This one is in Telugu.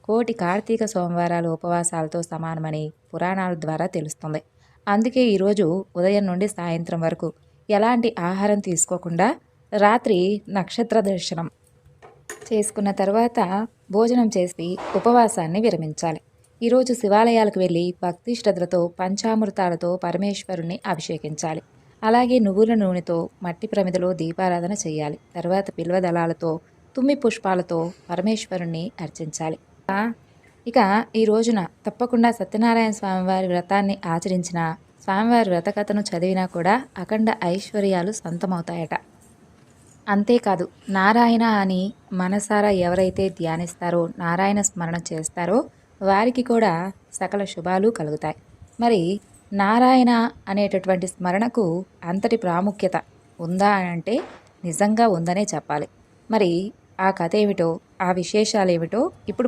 కోటి కార్తీక సోమవారాలు ఉపవాసాలతో సమానమని పురాణాల ద్వారా తెలుస్తుంది. అందుకే ఈరోజు ఉదయం నుండి సాయంత్రం వరకు ఎలాంటి ఆహారం తీసుకోకుండా రాత్రి నక్షత్ర దర్శనం చేసుకున్న తర్వాత భోజనం చేసి ఉపవాసాన్ని విరమించాలి. ఈరోజు శివాలయాలకు వెళ్ళి భక్తి శ్రద్ధలతో పంచామృతాలతో పరమేశ్వరుణ్ణి అభిషేకించాలి. అలాగే నువ్వుల నూనెతో మట్టి ప్రమిదలో దీపారాధన చేయాలి. తర్వాత బిల్వదళాలతో తుమ్మి పుష్పాలతో పరమేశ్వరుణ్ణి అర్చించాలి. ఇక ఈ రోజున తప్పకుండా సత్యనారాయణ స్వామివారి వ్రతాన్ని ఆచరించిన, స్వామివారి వ్రతకథను చదివినా కూడా అఖండ ఐశ్వర్యాలు సొంతమవుతాయట. అంతేకాదు, నారాయణ అని మనసారా ఎవరైతే ధ్యానిస్తారో, నారాయణ స్మరణ చేస్తారో వారికి కూడా సకల శుభాలు కలుగుతాయి. మరి నారాయణ అనేటటువంటి స్మరణకు అంతటి ప్రాముఖ్యత ఉందా అంటే నిజంగా ఉందనే చెప్పాలి. మరి ఆ కథ ఏమిటో, ఆ విశేషాలు ఏమిటో ఇప్పుడు